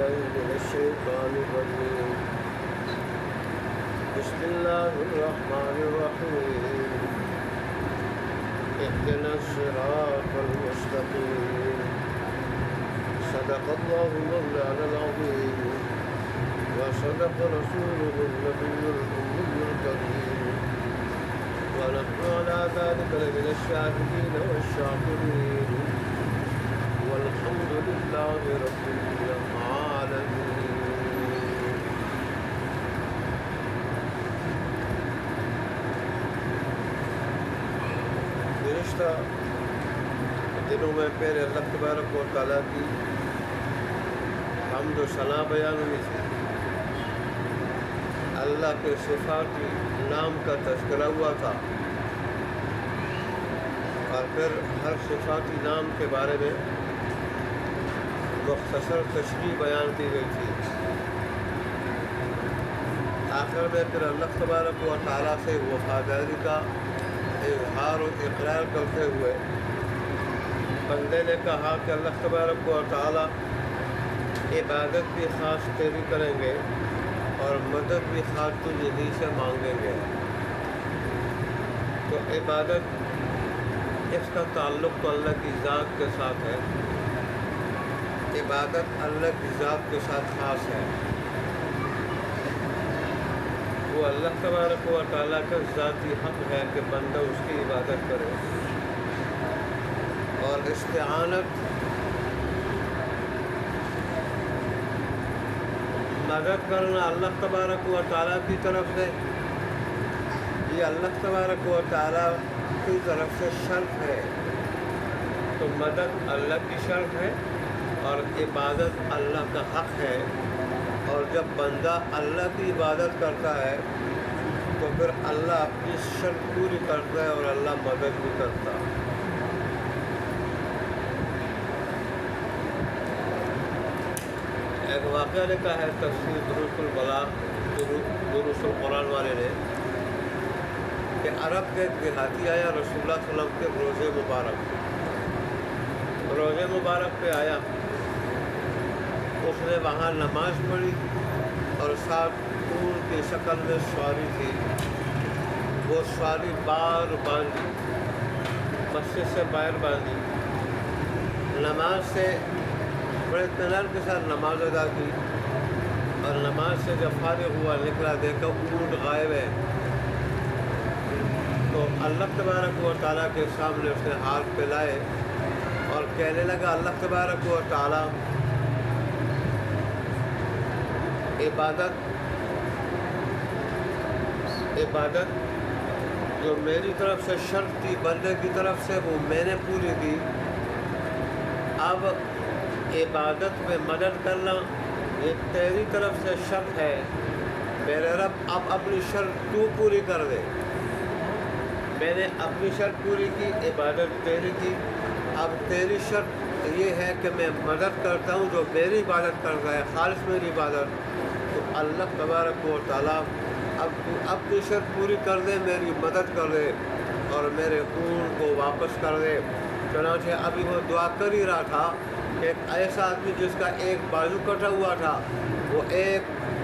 بالله من الشيطان الرجيم بسم الله الرحمن الرحيم اهدنا الصراط المستقيم صدق الله مولانا العظيم وصدق رسوله النبي الأمي الكريم ونحن على ذلك لمن الشاهدين والشاكرين والحمد لله رب العالمين. گزشتہ دنوں میں پہلے اللہ تبارک و تعالیٰ کی حمد و ثنا بیان ہوئی تھی. اللہ کے صفاتی نام کا تذکرہ ہوا تھا اور پھر ہر صفاتی نام کے بارے میں مختصر تشریح بیان کی گئی تھی. آخر میں پھر اللہ تبارک و تعالیٰ سے وفاداری کا اظہار و اقرار کرتے ہوئے بندے نے کہا کہ اللہ تبارک و تعالیٰ عبادت بھی خاص تیری کریں گے اور مدد بھی خاص تجھ ہی سے مانگیں گے. تو عبادت اس کا تعلق تو اللہ کی ذات کے ساتھ ہے. عبادت اللہ کی ذات کے ساتھ خاص ہے. وہ اللہ تبارک و تعالیٰ کا ذاتی حق ہے کہ بندہ اس کی عبادت کرے. اور استعانت مدد کرنا اللہ تبارک و تعالیٰ کی طرف سے، یہ اللہ تبارک و تعالیٰ کی طرف سے شرط ہے. تو مدد اللہ کی شرط ہے اور عبادت اللہ کا حق ہے. اور جب بندہ اللہ کی عبادت کرتا ہے تو پھر اللہ اپنی شرط پوری کرتا ہے اور اللہ مدد بھی کرتا ہے. ایک واقعہ لکھا ہے تفسیر دروس القرآن والے نے کہ عرب کے ایک دیہاتی آیا رسول اللہ صلی اللہ علیہ وسلم کے روزے مبارک پہ آیا. اس نے وہاں نماز پڑھی اور ساتھ اونٹ کی شکل میں سواری تھی. وہ سواری بار باندھی، مسجد سے باہر باندھی، نماز سے بڑے اطمینان کے ساتھ نماز ادا کی اور نماز سے جب فارغ ہوا نکلا دیکھا اونٹ غائب ہے. تو اللہ تبارک و تعالیٰ کے سامنے اس نے ہاتھ پھیلائے اور کہنے لگا اللہ تبارک و تعالیٰ عبادت جو میری طرف سے شرط تھی بندے کی طرف سے وہ میں نے پوری کی. اب عبادت میں مدد کرنا یہ تیری طرف سے شرط ہے. میرے رب اب اپنی شرط تو پوری کر دے. میں نے اپنی شرط پوری کی، عبادت تیری کی. اب تیری شرط یہ ہے کہ میں مدد کرتا ہوں جو میری عبادت کرتا ہے، خالص میری عبادت. تو اللہ تبارک و تعالیٰ اب اپنی شرط پوری کر دے، میری مدد کر دے اور میرے اونٹ کو واپس کر دے. چنانچہ ابھی وہ دعا کر ہی رہا تھا کہ ایک ایسا آدمی جس کا ایک بازو کٹا ہوا تھا، وہ ایک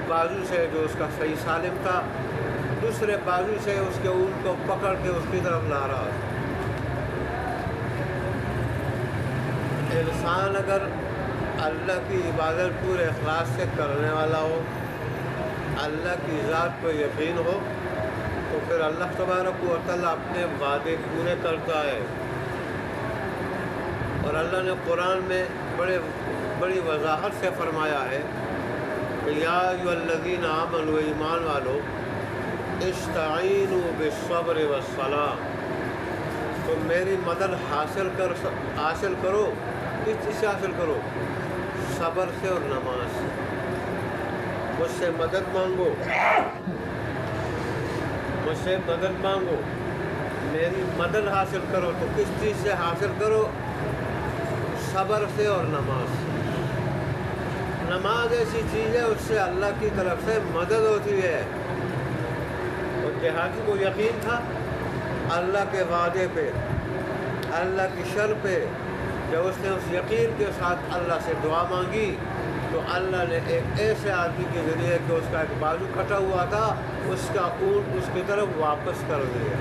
بازو سے جو اس کا صحیح سالم تھا دوسرے بازو سے اس کے اونٹ کو پکڑ کے اس کی طرف لا رہا تھا. انسان اگر اللہ کی عبادت پورے اخلاص سے کرنے والا ہو، اللہ کی ذات پہ یقین ہو، تو پھر اللہ تبارک و تعالیٰ اپنے وعدے پورے کرتا ہے. اور اللہ نے قرآن میں بڑی وضاحت سے فرمایا ہے کہ یا ایھا الذین آمنوا، ایمان والو، استعینوا بالصبر والصلاۃ، تم میری مدد حاصل کرو. کس چیز سے حاصل کرو؟ صبر سے اور نماز سے. مجھ سے مدد مانگو، میری مدد حاصل کرو. تو کس چیز سے حاصل کرو؟ صبر سے اور نماز سے. نماز ایسی چیز ہے اس سے اللہ کی طرف سے مدد ہوتی ہے. اور دیہاتی کو یقین تھا اللہ کے وعدے پہ، اللہ کی شرط پہ. جب اس نے اس یقین کے ساتھ اللہ سے دعا مانگی تو اللہ نے ایک ایسے آدمی کے ذریعے کہ اس کا ایک بازو کٹا ہوا تھا، اس کا اونٹ اس کی طرف واپس کر دیا۔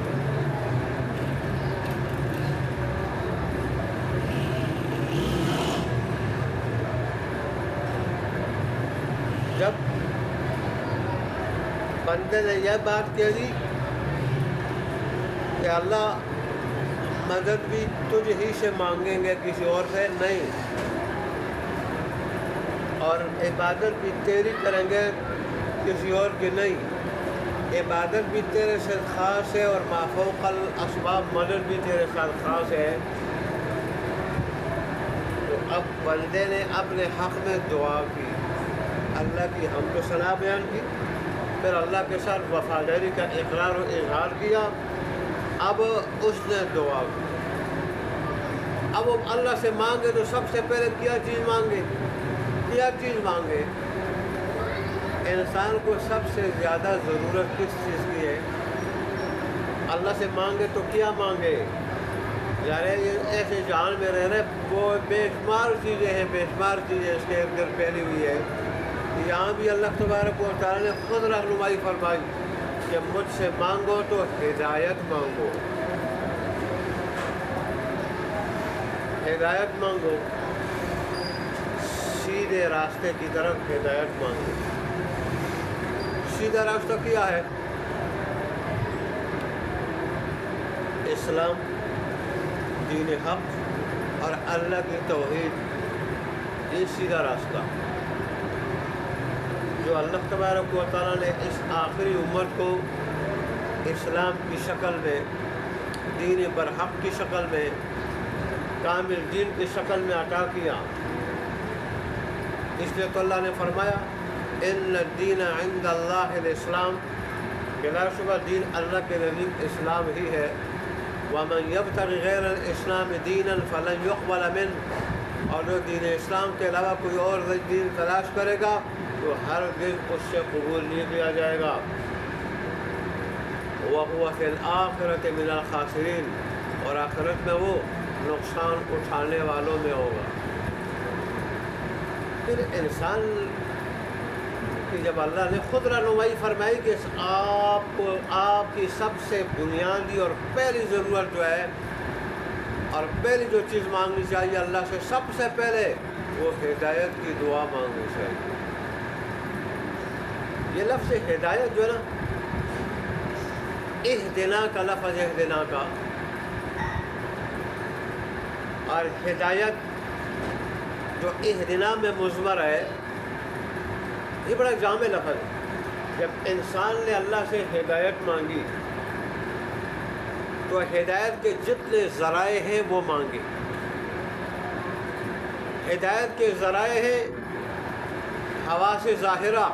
جب بندے نے یہ بات کہہ دی کہ اللہ مدد بھی تجھ ہی سے مانگیں گے، کسی اور سے نہیں، اور عبادت بھی تیری کریں گے، کسی اور کی نہیں، عبادت بھی تیرے سے خاص ہے اور ما فوق الاسباب مدد بھی تیرے ساتھ خاص ہے۔ تو اب بندے نے اپنے حق میں دعا کی، اللہ کی حمد و ثنا بیان کی، پھر اللہ کے ساتھ وفاداری کا اقرار و اظہار کیا۔ اب اس نے دعا کی، اب وہ اللہ سے مانگے تو سب سے پہلے کیا چیز مانگے؟ کیا چیز مانگے؟ انسان کو سب سے زیادہ ضرورت کس چیز کی ہے؟ اللہ سے مانگے تو کیا مانگے؟ یار یہ ایسے جہان میں رہ رہے وہ بے شمار چیزیں ہیں، بے شمار چیزیں اس کے ارد گرد پھیلی ہوئی ہے۔ یہاں بھی اللہ تبارک و تعالیٰ نے خود رہنمائی فرمائی کہ مجھ سے مانگو تو ہدایت مانگو، ہدایت مانگو، سیدھے راستے کی طرف ہدایت مانگو۔ سیدھا راستہ کیا ہے؟ اسلام، دین حق اور اللہ کی توحید، یہ سیدھا راستہ جو اللہ تبارک و تعالیٰ نے اس آخری امت کو اسلام کی شکل میں، دین برحق کی شکل میں، کامل دین کی شکل میں عطا کیا۔ اس لیے تو اللہ نے فرمایا ان الدین عند اللہ الاسلام، بلا شبہ دین اللہ کے نزدیک اسلام ہی ہے۔ ومن یبتغی غیر الاسلام دینا فلن یقبل منہ، اور جو دین اسلام کے علاوہ کوئی اور دین تلاش کرے گا تو ہرگز اس سے قبول نہیں کیا جائے گا۔ وَهُوَ فِي الْآخِرَةِ مِنَ الْخَاسِرِينَ، اور آخرت میں وہ نقصان اٹھانے والوں میں ہوگا۔ پھر انسان کی جب اللہ نے خود رہنمائی فرمائی کہ آپ کی سب سے بنیادی اور پہلی ضرورت جو ہے اور پہلی جو چیز مانگنی چاہیے اللہ سے، سب سے پہلے وہ ہدایت کی دعا مانگنی چاہیے۔ یہ لفظ ہدایت جو ہے نا، اہدنا کا لفظ، اہدنا کا، اور ہدایت جو اہدنا میں مضمر ہے، یہ بڑا جامع لفظ ہے۔ جب انسان نے اللہ سے ہدایت مانگی تو ہدایت کے جتنے ذرائع ہیں وہ مانگے۔ ہدایت کے ذرائع ہیں حواس ظاہرہ،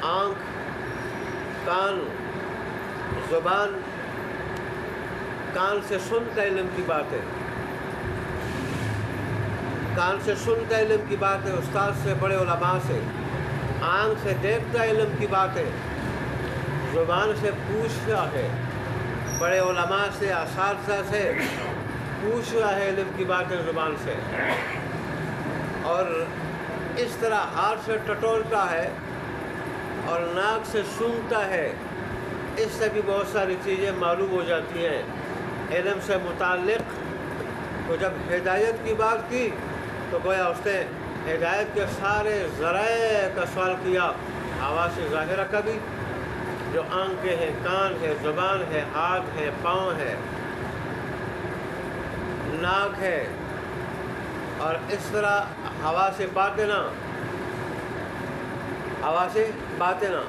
آنکھ، کان، زبان۔ کان سے سنتا علم کی بات ہے، کان سے سنتا علم کی بات ہے استاد سے، بڑے علماء سے۔ آنکھ سے دیکھتا علم کی بات ہے، زبان سے پوچھتا ہے، بڑے علماء سے، اساتذہ سے پوچھ رہا ہے علم کی بات ہے زبان سے، اور اس طرح ہاتھ سے ٹٹولتا ہے اور ناک سے سونگھتا ہے۔ اس سے بھی بہت ساری چیزیں معلوم ہو جاتی ہیں علم سے متعلق۔ تو جب ہدایت کی بات کی تو گویا اس نے ہدایت کے سارے ذرائع کا سوال کیا، حواس ظاہرہ کا بھی، جو آنکھیں ہیں، کان ہے، زبان ہے، ہاتھ ہے، پاؤں ہے، ناک ہے، اور اس طرح حواس باطنہ، حواس باطنہ،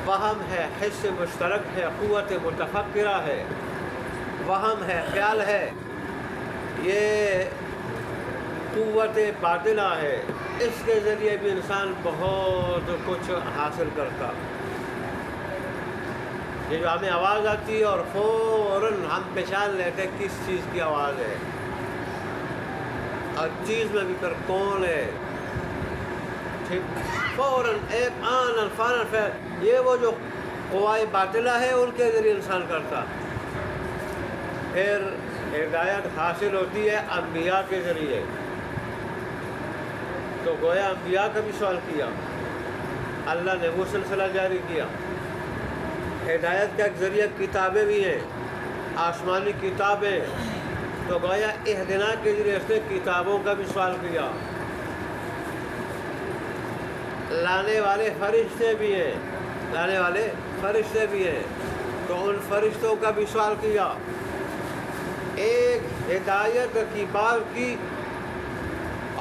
وہم ہے، حس مشترک ہے، قوت متفکرہ ہے، وہم ہے، خیال ہے، یہ قوت باطنہ ہے۔ اس کے ذریعے بھی انسان بہت کچھ حاصل کرتا۔ یہ جو ہمیں آواز آتی ہے اور فوراً ہم پہچان لیتے ہیں کس چیز کی آواز ہے، اور چیز میں بھی پھر کون ہے، ٹھیک، فوراً ایک آن الفان، یہ وہ جو قوائے باطلہ ہے ان کے ذریعے انسان کرتا۔ پھر ہدایت حاصل ہوتی ہے انبیاء کے ذریعے۔ تو گویا انبیاء کا بھی سوال کیا، اللہ نے وہ سلسلہ جاری کیا۔ ہدایت کا ایک ذریعہ کتابیں بھی ہیں، آسمانی کتابیں، تو گویا اہدنا کے ذریعے سے کتابوں کا بھی سوال کیا۔ لانے والے فرشتے بھی ہیں، لانے والے فرشتے بھی ہیں، تو ان فرشتوں کا بھی سوال کیا۔ ایک ہدایت کی بات کی،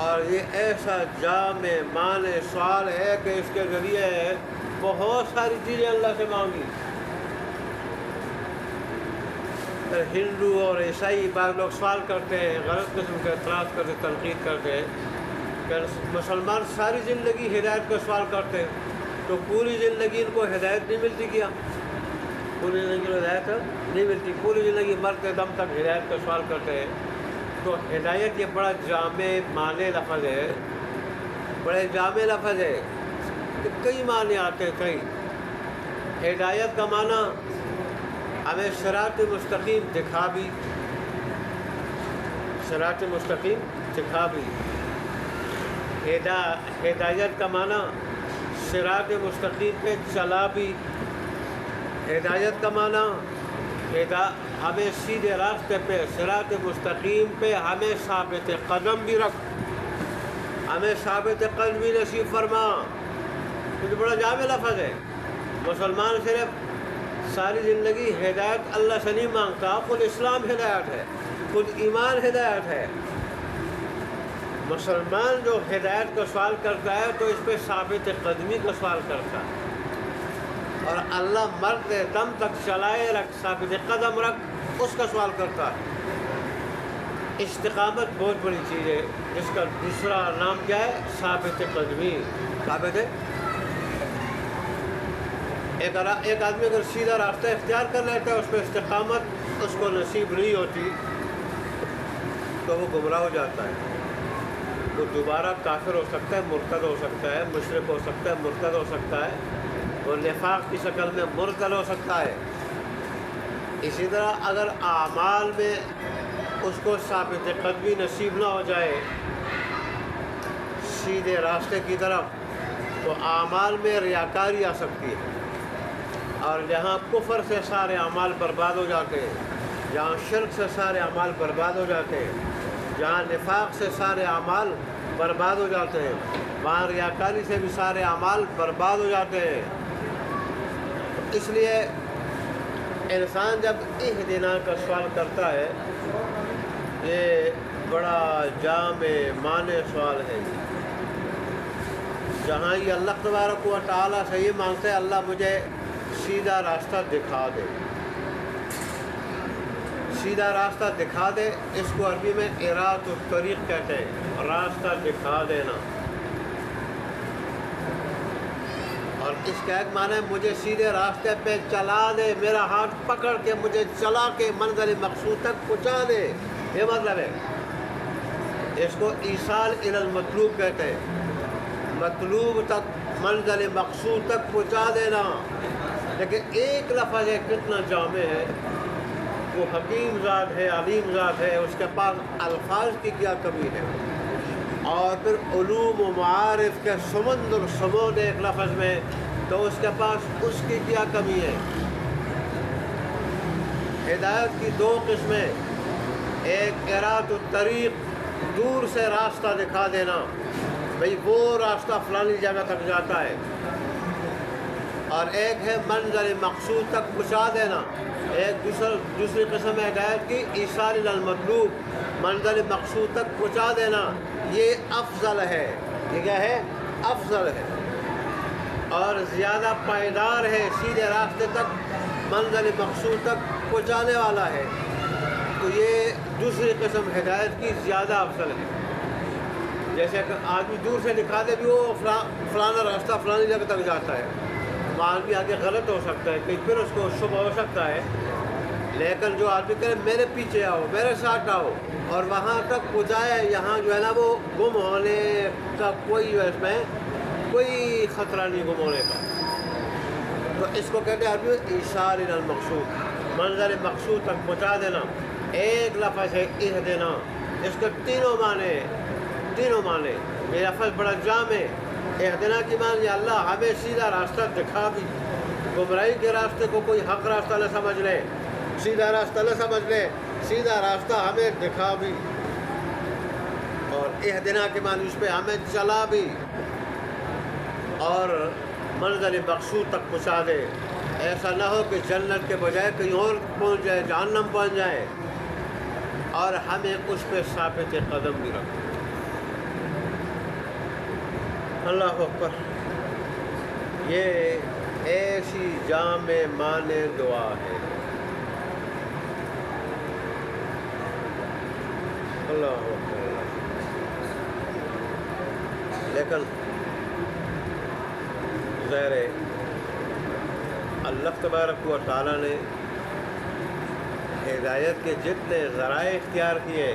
اور یہ ایسا جامع معنی سوال ہے کہ اس کے ذریعے بہت ساری چیزیں اللہ سے مانگی۔ ہندو اور عیسائی بعض لوگ سوال کرتے ہیں، غلط قسم کے اعتراض کرتے، تنقید کرتے ہیں کہ مسلمان ساری زندگی ہدایت کا سوال کرتے ہیں، تو پوری زندگی ان کو ہدایت نہیں ملتی کیا؟ پوری زندگی کو ہدایت نہیں ملتی، پوری زندگی مرتے دم تک ہدایت کا سوال کرتے ہیں۔ تو ہدایت یہ بڑا جامع معنی لفظ ہے، بڑے جامع لفظ ہے کہ کئی معنی آتے ہیں، کئی۔ ہدایت کا معنی ہمیں صراط مستقیم دکھا بھی، صراط مستقیم دکھا بھی۔ ہدایت کا معنی صراط مستقیم پہ چلا بھی۔ ہدایت کا معنی ہمیں سیدھے راستے پہ صراط مستقیم پہ ہمیں ثابت قدم بھی رکھ، ہمیں ثابت قدم بھی نصیب فرما۔ یہ بڑا جامع لفظ ہے۔ مسلمان صرف ساری زندگی ہدایت اللہ سے نہیں مانگتا، خود اسلام ہدایت ہے، خود ایمان ہدایت ہے۔ مسلمان جو ہدایت کا سوال کرتا ہے تو اس پہ ثابت قدمی کا سوال کرتا ہے، اور اللہ مرتے دم تک چلائے رکھ، ثابت قدم رکھ، اس کا سوال کرتا ہے۔ استقامت بہت بڑی چیز ہے، جس کا دوسرا نام کیا ہے؟ ثابت قدمی۔ ثابت ہے ایک آدمی اگر سیدھا راستہ اختیار کر لیتا ہے، اس پہ استقامت اس کو نصیب نہیں ہوتی، تو وہ گمراہ ہو جاتا ہے۔ وہ دوبارہ کافر ہو سکتا ہے، مرتد ہو سکتا ہے، مشرک ہو سکتا ہے، مرتد ہو سکتا ہے، وہ نفاق کی شکل میں مرتد ہو سکتا ہے۔ اسی طرح اگر اعمال میں اس کو ثابت قدمی نصیب نہ ہو جائے سیدھے راستے کی طرف، تو اعمال میں ریاکاری آ سکتی ہے، اور جہاں کفر سے سارے اعمال برباد ہو جاتے ہیں، جہاں شرک سے سارے اعمال برباد ہو جاتے ہیں، جہاں نفاق سے سارے اعمال برباد ہو جاتے ہیں، وہاں ریاکاری سے بھی سارے اعمال برباد ہو جاتے ہیں۔ اس لیے انسان جب اہدنا کا سوال کرتا ہے، یہ بڑا جامع معنی سوال ہے، جہاں یہ اللہ تبارک و تعالیٰ سے یہ مانگتے ہیں اللہ مجھے سیدھا راستہ دکھا دے، سیدھا راستہ دکھا دے۔ اس کو عربی میں ارات الطریق کہتے ہیں، راستہ دکھا دینا۔ اور اس کا ایک معنی ہے مجھے سیدھے راستے پہ چلا دے، میرا ہاتھ پکڑ کے مجھے چلا کے منزل مقصود تک پہنچا دے، یہ مطلب ہے۔ اس کو ایصال الی المطلوب کہتے ہیں، مطلوب تک، منزل مقصود تک پہنچا دینا۔ لیکن ایک لفظ ہے کتنا جامع ہے، وہ حکیم ذات ہے، علیم ذات ہے، اس کے پاس الفاظ کی کیا کمی ہے، اور پھر علوم و معارف کے سمندر سمود ایک لفظ میں، تو اس کے پاس اس کی کیا کمی ہے۔ ہدایت کی دو قسمیں، ایک ارات الطریق، دور سے راستہ دکھا دینا، بھئی وہ راستہ فلانی جگہ تک جاتا ہے، اور ایک ہے منزل مقصود تک پہنچا دینا۔ ایک دوسری قسم ہے ہدایت کی ایصال الی المطلوب، منزل مقصود تک پہنچا دینا، یہ افضل ہے۔ یہ کیا ہے؟ افضل ہے، اور زیادہ پائیدار ہے، سیدھے راستے تک، منزل مقصود تک پہنچانے والا ہے۔ تو یہ دوسری قسم ہدایت کی زیادہ افضل ہے۔ جیسے کہ آدمی دور سے دکھا دے بھی وہ فلانا راستہ فلانی جگہ تک جاتا ہے، آدمی آگے غلط ہو سکتا ہے، کہیں پھر اس کو شبہ ہو سکتا ہے، لیکن جو آدمی کہے میرے پیچھے آؤ، میرے ساتھ آؤ، اور وہاں تک پہنچائے، یہاں جو ہے نا وہ گم ہونے کا کوئی اس میں کوئی خطرہ نہیں گم ہونے کا، تو اس کو کہتے ہیں آدمی ایصال الی المقصود، منزل مقصود تک پہنچا دینا۔ ایک لفظ ہے اہدنا، اس کے تینوں معنی ہیں، تینوں معنی. یہ لفظ بڑا جامع ہے. اہدنا کی معنی اللہ ہمیں سیدھا راستہ دکھا بھی. گمراہی کے راستے کو کوئی حق راستہ نہ سمجھ لے, سیدھا راستہ نہ سمجھ لے, سیدھا راستہ ہمیں دکھا بھی. اور اہدنا کے معنی اس پہ ہمیں چلا بھی اور منزل مقصود تک پہنچا دے. ایسا نہ ہو کہ جنت کے بجائے کہیں اور پہنچ جائے, جہنم پہنچ جائے. اور ہمیں اس پہ ثابت قدم بھی رکھے. اللہ اکبر. یہ ایسی جامع معنی دعا ہے. اللہ اکبر. لیکن ظاہر ہے اللہ تبارک و تعالیٰ نے ہدایت کے جتنے ذرائع اختیار کیے,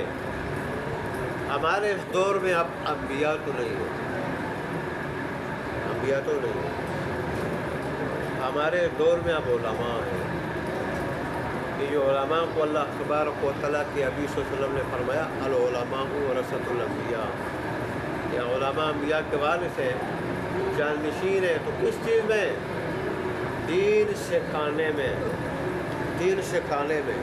ہمارے اس دور میں اب انبیاء تو نہیں ہیں, انبیاء تو نہیں ہیں. ہمارے دور میں اب علماء ہیں. یہ جو علماء کو اللہ تبارک و تعالیٰ کے نبی صلی اللہ علیہ وسلم نے فرمایا العلماء ورثۃ الانبیاء, یہ علماء انبیاء کے وارث ہیں, جانشین ہیں. تو کس چیز میں؟ دین سکھانے میں, دین سکھانے میں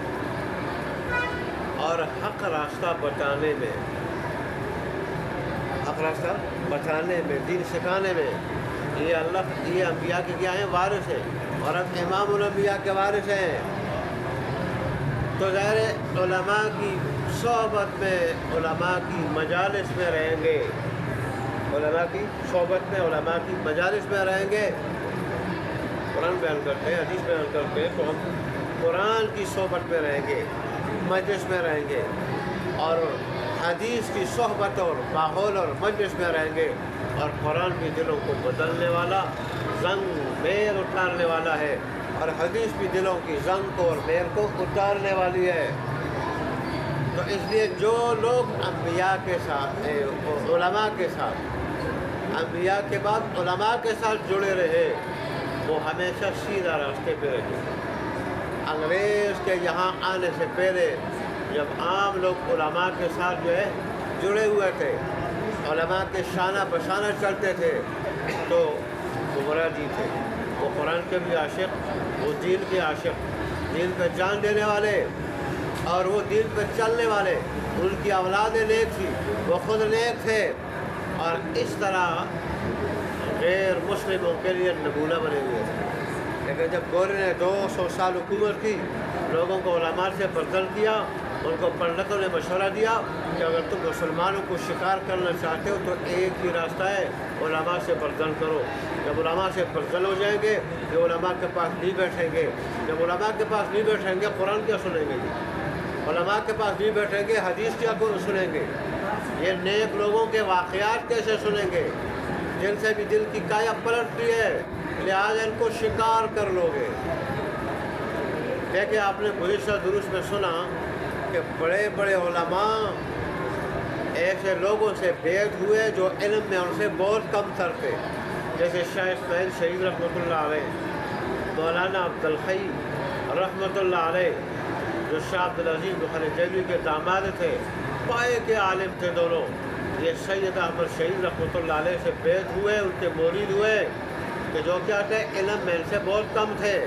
اور حق راستہ بتانے میں, حق راستہ بتانے میں, دین سکھانے میں. یہ انبیاء کے کیا ہیں؟ وارث ہیں. اور اب امام الانبیاء کے وارث ہیں. تو ظاہر علماء کی صحبت میں, علماء کی مجالس میں رہیں گے, علماء کی صحبت میں, علماء کی مجالس میں رہیں گے. قرآن بیان کرتے ہیں, حدیث بیان کرتے ہیں, تو ہم قرآن کی صحبت میں رہیں گے, مجلس میں رہیں گے, اور حدیث کی صحبت اور ماحول اور مجلس میں رہیں گے. اور قرآن بھی دلوں کو بدلنے والا, زنگ میل اتارنے والا ہے, اور حدیث بھی دلوں کی زنگ کو اور میل کو اتارنے والی ہے. تو اس لیے جو لوگ انبیاء کے ساتھ, علماء کے ساتھ, انبیاء کے بعد علماء کے ساتھ جڑے رہے, وہ ہمیشہ سیدھا راستے پہ رہے. انگریز کے یہاں آنے سے پہلے جب عام لوگ علماء کے ساتھ جو ہے جڑے ہوئے تھے, علماء کے شانہ بشانہ چلتے تھے, تو گمراہ جی تھے. وہ قرآن کے بھی عاشق, وہ دین کے عاشق, دین پہ جان دینے والے, اور وہ دین پہ چلنے والے. ان کی اولادیں نیک تھی, وہ خود نیک تھے, اور اس طرح غیر مسلموں کے لیے نمونہ بنے ہوئے تھے. لیکن جب گورے نے 200 سال حکومت کی, لوگوں کو علماء سے بدل کیا, ان کو پنڈتوں نے مشورہ دیا کہ اگر تم مسلمانوں کو شکار کرنا چاہتے ہو تو ایک ہی راستہ ہے, علماء سے برزن کرو. جب علماء سے برزن ہو جائیں گے, یہ علماء کے پاس نہیں بیٹھیں گے. جب علماء کے پاس نہیں بیٹھیں گے, قرآن کیا سنیں گے؟ علماء کے پاس نہیں بیٹھیں گے, حدیث کیا سنیں گے؟ یہ نیک لوگوں کے واقعات کیسے سنیں گے جن سے بھی دل کی کایا پلٹتی ہے؟ لہٰذا ان کو شکار کر لو گے. دیکھیں آپ نے گزشتہ دروس میں سنا کہ بڑے بڑے علماء ایسے لوگوں سے بیعت ہوئے جو علم میں ان سے بہت کم تر تھے, جیسے شاہ اسماعیل شہید رحمۃ اللہ علیہ, مولانا عبدالحی رحمۃ اللہ علیہ, جو شاہ عبدالعزیز بخاری دہلوی کے داماد تھے, پائے کے عالم تھے دونوں. یہ سید احمد شہید رحمۃ اللہ علیہ سے بیعت ہوئے, ان کے مرید ہوئے, کہ جو کیا تھے علم میں ان سے بہت کم تھے.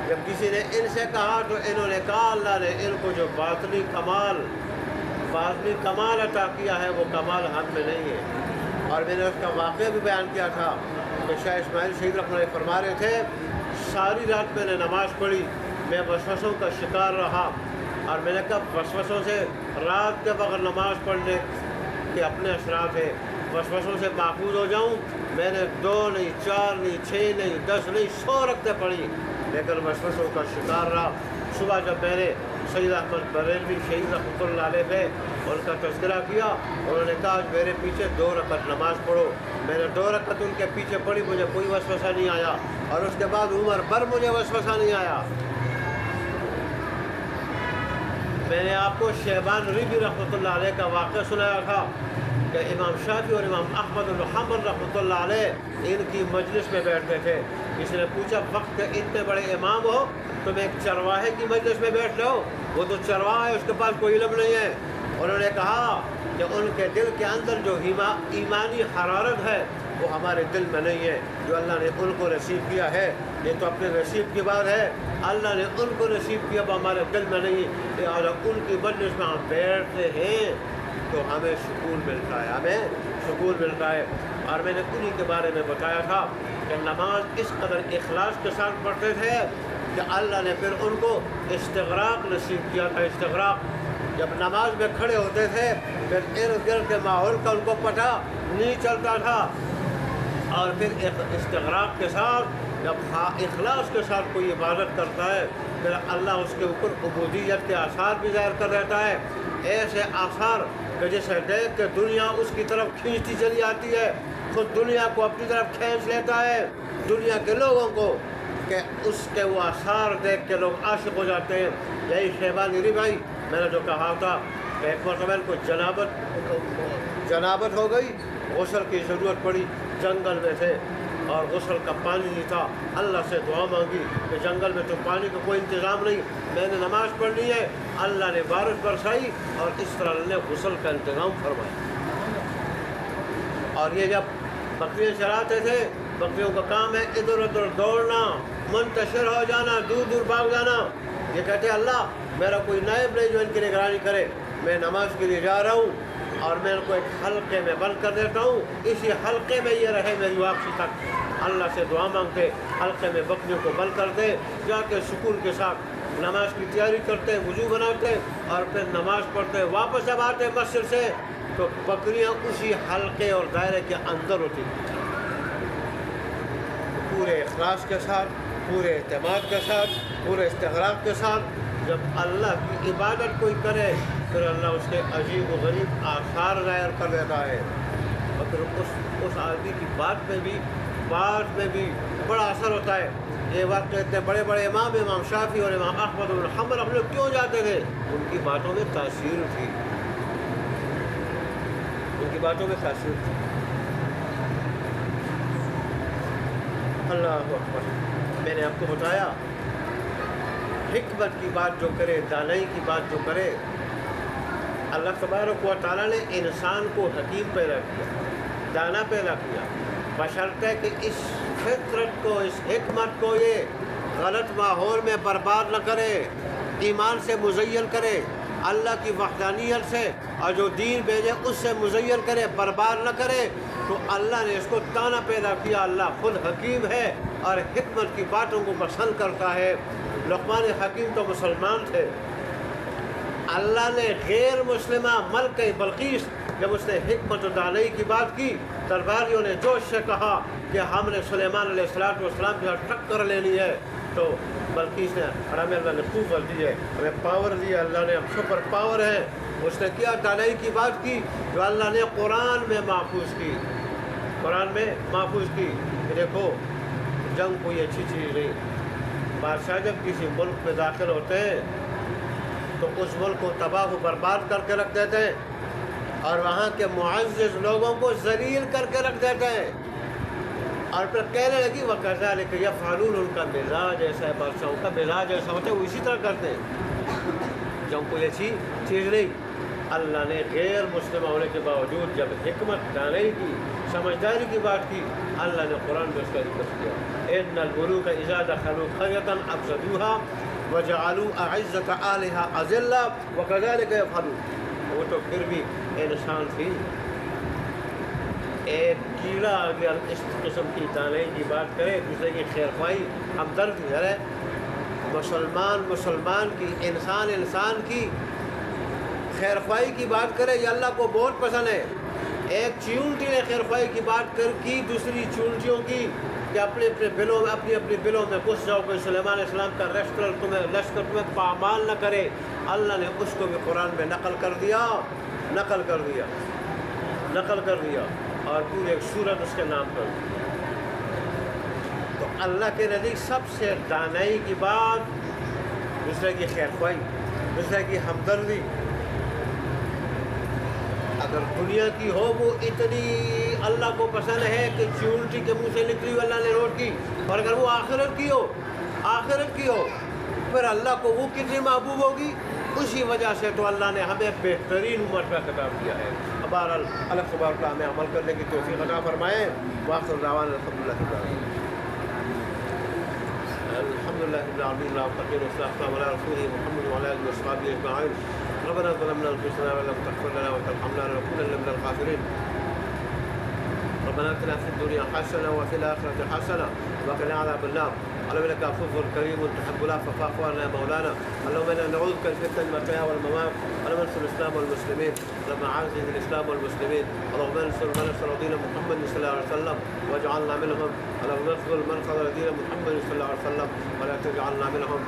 جب کسی نے ان سے کہا تو انہوں نے کہا اللہ نے ان کو جو باطنی کمال عطا کیا ہے وہ کمال ہم میں نہیں ہے. اور میں نے اس کا واقعہ بھی بیان کیا تھا کہ شاہ اسماعیل شہید رحمۃ اللہ فرما رہے تھے, ساری رات میں نے نماز پڑھی, میں وسوسوں کا شکار رہا, اور میں نے کہا وسوسوں سے رات کے وقت نماز پڑھنے کے اپنے اثرات ہیں, وسوسوں سے محفوظ ہو جاؤں. میں نے 2 نہیں 4 نہیں 6 نہیں 10 نہیں 100 رکعتیں پڑھی, لیکن وسوسوں کا شکار رہا. صبح جب میں نے سید احمد بریلوی شہید رحمۃ اللہ علیہ پہ ان کا تذکرہ کیا, انہوں نے کہا میرے پیچھے 2 رکعت نماز پڑھو. میں نے 2 رکعت ان کے پیچھے پڑھی, مجھے کوئی وسوسہ نہیں آیا, اور اس کے بعد عمر بھر مجھے وسوسہ نہیں آیا. میں نے آپ کو شہبان ریبی رحمۃ اللہ علیہ کا واقعہ سنایا تھا کہ امام شافعی اور امام احمد بن حنبل رحمۃ اللہ علیہ ان کی مجلس میں بیٹھتے تھے. کسی نے پوچھا وقت کے اتنے بڑے امام ہو تم ایک چرواہے کی مجلس میں بیٹھ رہے ہو, وہ تو چرواہا ہے, اس کے پاس کوئی علم نہیں ہے. انہوں نے کہا کہ ان کے دل کے اندر جو ایمانی حرارت ہے وہ ہمارے دل میں نہیں ہے، جو اللہ نے ان کو نصیب کیا ہے یہ تو اپنے نصیب کی بات ہے، اللہ نے ان کو نصیب کیا وہ ہمارے دل میں نہیں ہے، اور ان کی مجلس میں ہم بیٹھتے ہیں تو ہمیں سکون ملتا ہے، ہمیں سکون ملتا ہے۔ اور میں نے انہی کے بارے میں بتایا تھا کہ نماز اس قدر اخلاص کے ساتھ پڑھتے تھے کہ اللہ نے پھر ان کو استغراق نصیب کیا تھا۔ استغراق، جب نماز میں کھڑے ہوتے تھے پھر ارد گرد کے ماحول کا ان کو پتہ نہیں چلتا تھا، اور پھر استغراق کے ساتھ جب اخلاص کے ساتھ کوئی عبادت کرتا ہے پھر اللہ اس کے اوپر عبودیت کے آثار بھی ظاہر کر دیتا ہے، ایسے آثار کہ جسے دیکھ کے دنیا اس کی طرف کھینچتی چلی آتی ہے، خود دنیا کو اپنی طرف کھینچ لیتا ہے، دنیا کے لوگوں کو، کہ اس کے وہ آثار دیکھ کے لوگ عاشق ہو جاتے ہیں۔ یہی شیبانی ربائی میں نے جو کہا تھا کہ ایک مرتبہ کو جنابت ہو گئی، غسل کی ضرورت پڑی، جنگل میں تھے اور غسل کا پانی نہیں تھا، اللہ سے دعا مانگی کہ جنگل میں تو پانی کا کوئی انتظام نہیں، میں نے نماز پڑھنی ہے، اللہ نے بارش برسائی اور اس طرح اللہ نے غسل کا انتظام فرمایا۔ اور یہ جب بکریاں چراتے تھے، بکریوں کا کام ہے ادھر ادھر دوڑنا، منتشر ہو جانا، دور دور بھاگ جانا، یہ کہتے ہیں اللہ میرا کوئی نائب نہیں جو ان کی نگرانی کرے، میں نماز کے لیے جا رہا ہوں اور میں ان کو ایک حلقے میں بند کر دیتا ہوں، اسی حلقے میں یہ رہے میری واپسی تک۔ اللہ سے دعا مانگتے، حلقے میں بکریوں کو بند کرتے، جا کے سکون کے ساتھ نماز کی تیاری کرتے، وضو بناتے اور پھر نماز پڑھتے، واپس جب آتے مسجد سے تو بکریاں اسی حلقے اور دائرے کے اندر ہوتی تھیں۔ پورے اخلاص کے ساتھ، پورے اعتماد کے ساتھ، پورے استغراق کے ساتھ جب اللہ کی عبادت کوئی کرے پھر اللہ اس کے عجیب و غریب آثار ظاہر کر دیتا ہے، اور پھر اس آدمی کی بات میں بھی بڑا اثر ہوتا ہے۔ یہ وقت اتنے بڑے بڑے امام شافعی اور امام احمد بن حنبل ہم لوگ کیوں جاتے تھے؟ ان کی باتوں میں تاثیر تھی، ان کی باتوں میں تاثیر تھی۔ اللہ اکبر۔ میں نے آپ کو بتایا حکمت کی بات جو کرے، دانائی کی بات جو کرے، اللہ تبارک و تعالیٰ نے انسان کو حکیم پیدا کیا، دانا پیدا کیا، بشرطے کہ اس فطرت کو، اس حکمت کو یہ غلط ماحول میں برباد نہ کرے، ایمان سے مزین کرے، اللہ کی وحدانیت سے اور جو دین بھیجے اس سے مزین کرے، برباد نہ کرے۔ تو اللہ نے اس کو دانا پیدا کیا۔ اللہ خود حکیم ہے اور حکمت کی باتوں کو پسند کرتا ہے۔ لقمان حکیم تو مسلمان تھے، اللہ نے غیر مسلمہ ملکہ بلقیس جب اس نے حکمت و دانائی کی بات کی، درباریوں نے جوش سے کہا کہ ہم نے سلیمان علیہ السلام کے ساتھ ٹکر لینی ہے، تو بلقیس نے ہمیں اللہ نے قوت دی ہے، ہمیں پاور دی ہے، اللہ نے ہم سپر پاور ہیں۔ اس نے کیا دانائی کی بات کی جو اللہ نے قرآن میں محفوظ کی، قرآن میں محفوظ کی کہ دیکھو جنگ کوئی اچھی چیز نہیں، بادشاہ جب کسی ملک میں داخل ہوتے ہیں تو اس ملک کو تباہ و برباد کر کے رکھ دیتے ہیں اور وہاں کے معزز لوگوں کو ذلیل کر کے رکھ دیتے ہیں، اور پھر کہنے لگی وَكَذَلِكَ يَفْعَلُونَ، ان کا مزاج ایسا ہے، بادشاہوں کا مزاج ایسا ہوتا ہے، وہ اسی طرح کرتے ہیں۔ جنگ کوئی اچھی چیز نہیں۔ اللہ نے غیر مسلم ہونے کے باوجود جب حکمت دانائی کی، سمجھداری کی بات کی، اللہ نے قرآن میں اس کا ذکر کیا، إِنَّ الْمُلُوكَ إِذَا دَخَلُوا قَرْيَةً أَفْسَدُوهَا وَجَعَلُوا أَعِزَّةَ أَهْلِهَا أَذِلَّةً وَكَذَلِكَ يَفْعَلُونَ۔ وہ تو پھر بھی انسان تھی، ایک کیڑا اگر اس قسم کی دانائی کی بات کرے، دوسرے کی خیرخواہی، ہمدردی ہے، مسلمان کی، انسان کی خیرخواہی کی بات کرے، یہ اللہ کو بہت پسند ہے۔ ایک چیونٹی نے خیرخواہی کی بات کی دوسری چیونٹیوں کی کہ اپنے بلوں میں، اپنی بلوں میں گھس جاؤ، کوئی سلیمان علیہ السلام کا لشکر تمہیں پامال نہ کرے۔ اللہ نے اس کو بھی قرآن میں نقل کر دیا اور پوری ایک سورت اس کے نام پر۔ تو اللہ کے نزدیک سب سے دانائی کی بات دوسرے کی خیرخواہی، دوسرے کی ہمدردی۔ اگر دنیا کی ہو وہ اتنی اللہ کو پسند ہے کہ چیونٹی کے منہ سے نکلی ہوئی اللہ نے روٹ کی، اور اگر وہ آخرت کی ہو پھر اللہ کو وہ کتنی محبوب ہوگی اسی وجہ سے تو اللہ نے ہمیں بہترین امت کا خطاب کیا ہے. بہرحال اللہ تبارک و تعالیٰ ہمیں عمل کرنے کی توفیق عطا فرمائے. وآخر دعوانا الحمدللہ رب العالمین. الحمدللہ رب العالمین والصلاة والسلام علی رسولہ محمد وعلی آلہ وصحبہ اجمعین. ربنا ظلمنا انفسنا وان لم تغفر لنا وترحمنا لنكونن من الخاسرین. ربنا اتنا في الدنيا حسنة وفي الآخرة حسنة وقنا عذاب النار. اللهم انك عفو كريم تحب العفو فاعف عنا يا مولانا. اللهم انا نعوذ بك من فتن المحيا والممات. اللهم انصر الاسلام والمسلمين. اللهم اعز الاسلام والمسلمين. اللهم انصر من نصر دين محمد صلى الله عليه وسلم واجعلنا منهم. اللهم انصر من خذل دين محمد صلى الله عليه وسلم ولا تجعلنا منهم.